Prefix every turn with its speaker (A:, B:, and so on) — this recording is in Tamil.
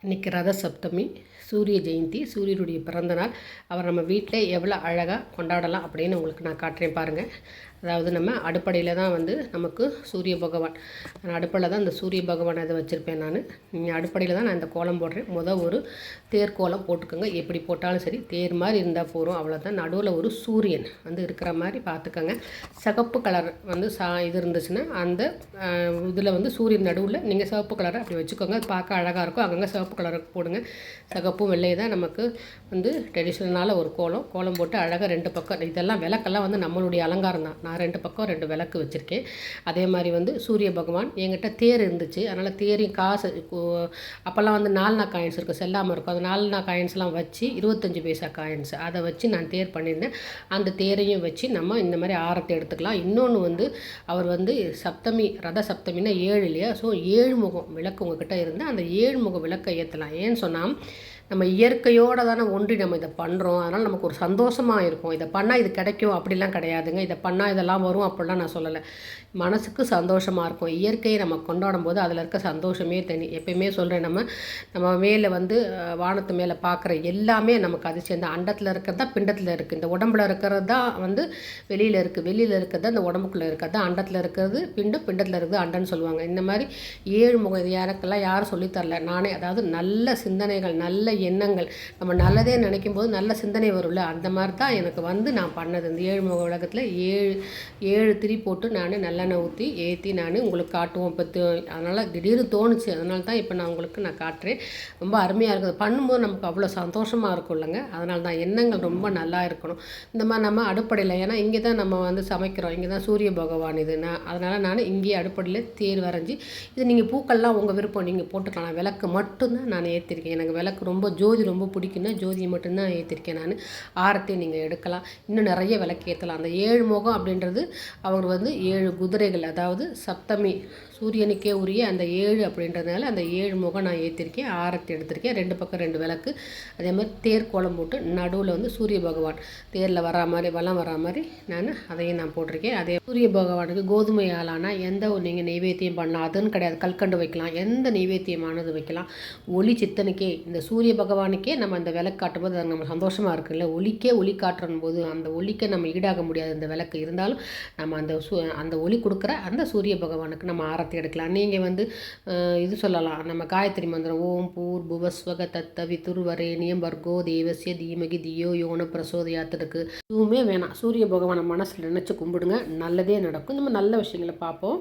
A: இன்றைக்கி ரத சப்தமி, சூரிய ஜெயந்தி, சூரியனுடைய பிறந்தநாள். அவர் நம்ம வீட்டில் எவ்வளோ அழகாக கொண்டாடலாம் அப்படின்னு உங்களுக்கு நான் காட்டுறேன் பாருங்கள். அதாவது நம்ம அடுப்படையில் தான் நமக்கு சூரிய பகவான், நான் அடுப்படையில் தான் இந்த சூரிய பகவானை இதை வச்சுருப்பேன். நீங்கள் அடுப்படையில் தான் நான் இந்த கோலம் போடுறேன். ஒரு தேர் கோலம் போட்டுக்கோங்க. எப்படி போட்டாலும் சரி, தேர் மாதிரி இருந்தால் போகிறோம், அவ்வளோதான். நடுவில் ஒரு சூரியன் இருக்கிற மாதிரி பார்த்துக்கோங்க. சிகப்பு கலர் இது இருந்துச்சுன்னா அந்த இதில் சூரியன் நடுவில் நீங்கள் சிவப்பு கலரை அப்படி வச்சுக்கோங்க. அது பார்க்க அழகாக இருக்கும். அங்கங்கே சிவப்பு கலருக்கு போடுங்க. சிகப்பும் வெள்ளையை தான் நமக்கு ட்ரெடிஷ்னலான ஒரு கோலம் போட்டு அழகாக 2 பக்கம் இதெல்லாம் விளக்கெல்லாம் நம்மளுடைய அலங்காரம் தான். நான் 2 பக்கம் 2 விளக்கு வச்சுருக்கேன். அதே மாதிரி சூரிய பகவான் என்கிட்ட தேர் இருந்துச்சு. அதனால் தேரையும் காசு அப்போல்லாம் 4 காயின்ஸ் இருக்கும், செல்லாமல் இருக்கும். அந்த 4 காயின்ஸ்லாம் வச்சு 25 பைசா காயின்ஸ் அதை வச்சு நான் தேர் பண்ணியிருந்தேன். அந்த தேரையும் வச்சு நம்ம இந்த மாதிரி ஆரத்தை எடுத்துக்கலாம். இன்னொன்று அவர் சப்தமி, ரத சப்தமின்னா 7 இல்லையா? ஸோ 7 முகம் விளக்கு உங்ககிட்ட இருந்தால் அந்த 7 முகம் விளக்கை ஏற்றலாம். ஏன்னு சொன்னால் நம்ம இயற்கையோடு தானே ஒன்றி நம்ம இதை பண்ணுறோம். அதனால் நமக்கு ஒரு சந்தோஷமாக இருக்கும். இதை பண்ணால் இது கிடைக்கும் அப்படிலாம் கிடையாதுங்க. இதை பண்ணால் இதெல்லாம் வரும் அப்படிலாம் நான் சொல்லலை. மனசுக்கு சந்தோஷமாக இருக்கும். இயற்கையை நம்ம கொண்டாடும் போது அதில் இருக்க சந்தோஷமே தனி. எப்பயுமே சொல்கிறேன், நம்ம மேலே வானத்து மேலே பார்க்குற எல்லாமே நமக்கு அது சேர்ந்த அண்டத்தில் இருக்கிறது தான் பிண்டத்தில் இருக்குது. இந்த உடம்புல இருக்கிறது தான் வெளியில் இருக்குது. வெளியில் இருக்கிறது தான் இந்த உடம்புக்குள்ளே இருக்கிறது தான் அண்டத்தில் இருக்கிறது பிண்டம், பிண்டத்தில் இருக்கிறது அண்டன்னு சொல்லுவாங்க. இந்த மாதிரி 7 முகம் இது எனக்கெல்லாம் யாரும் சொல்லித்தரல, நானே. அதாவது நல்ல சிந்தனைகள், நல்ல எண்ணங்கள், நம்ம நல்லதே நினைக்கும் போது நல்ல சிந்தனை வரும்ல, அந்த மாதிரி தான் எனக்கு நான் பண்ணது. இந்த 7 முக உலகத்தில் 7 திரி போட்டு நான் நல்லெண்ணெய் ஊற்றி ஏற்றி நான் உங்களுக்கு காட்டுவோம் பற்றி. அதனால் திடீர்னு தோணுச்சு. அதனால தான் இப்போ நான் உங்களுக்கு காட்டுறேன். ரொம்ப அருமையாக இருக்குது. பண்ணும்போது நமக்கு அவ்வளோ சந்தோஷமாக இருக்கும் இல்லைங்க. அதனால தான் எண்ணங்கள் ரொம்ப நல்லா இருக்கணும். இந்த மாதிரி நம்ம அடுப்படையில், ஏன்னா இங்கே தான் நம்ம சமைக்கிறோம். இங்கே தான் சூரிய பகவான் இது. அதனால் நான் இங்கேயே அடுப்படையில் தேர் வரைஞ்சி, இது நீங்கள் பூக்கள்லாம் உங்கள் விருப்பம், நீங்கள் போட்டுக்கலாம். விளக்கு மட்டும்தான் நான் ஏற்றிருக்கேன். எனக்கு விளக்கு ஜோதி ரொம்ப பிடிக்குன்னா ஜோதியை மட்டும்தான் ஏற்றிருக்கேன் நான். ஆரத்தை நீங்கள் எடுக்கலாம். இன்னும் நிறைய விளக்கு ஏற்றலாம். அந்த 7 முகம் அப்படின்றது அவர் 7 குதிரைகள், அதாவது சப்தமி சூரியனுக்கே உரிய அந்த 7 அப்படின்றதுனால அந்த 7 முகம் நான் ஏற்றிருக்கேன். ஆரத்தை எடுத்திருக்கேன். 2 பக்கம் 2 விளக்கு. அதே மாதிரி தேர் கோலம் போட்டு நடுவில் சூரிய பகவான் தேரில் வரா மாதிரி வளம் வரா மாதிரி அதையும் நான் போட்டிருக்கேன். அதே சூரிய பகவானுக்கு கோதுமை ஆளானா எந்த நீங்கள் நெய்வேத்தியம் பண்ணலாம் அதுன்னு கிடையாது. கல்கண்டு வைக்கலாம், எந்த நெய்வேத்தியமானது வைக்கலாம். ஒளி சித்தனுக்கே, இந்த சூரிய பகவானுக்கே நம்ம அந்த விளக்கு காட்டும்போது அது நம்ம சந்தோஷமாக இருக்குல்ல. ஒளி காட்டுற போது அந்த ஒளிக்கை நம்ம ஈடாக முடியாது இந்த விளக்கு. இருந்தாலும் நம்ம அந்த ஒளி கொடுக்குற அந்த சூரிய பகவானுக்கு நம்ம ஆரத்தி எடுக்கலாம். நீங்கள் இது சொல்லலாம், நம்ம காயத்ரி மந்திரம், ஓம் பூர் புவஸ்வக தத்த விதுர்வரேனியம் வர்கோ தேவசிய தீமகி தியோ யோன பிரசோதயாத்திருக்கு. எதுவுமே வேணாம், சூரிய பகவானை மனசில் நினச்சி கும்பிடுங்க, நல்லதே நடக்கும். நம்ம நல்ல விஷயங்களை பார்ப்போம்.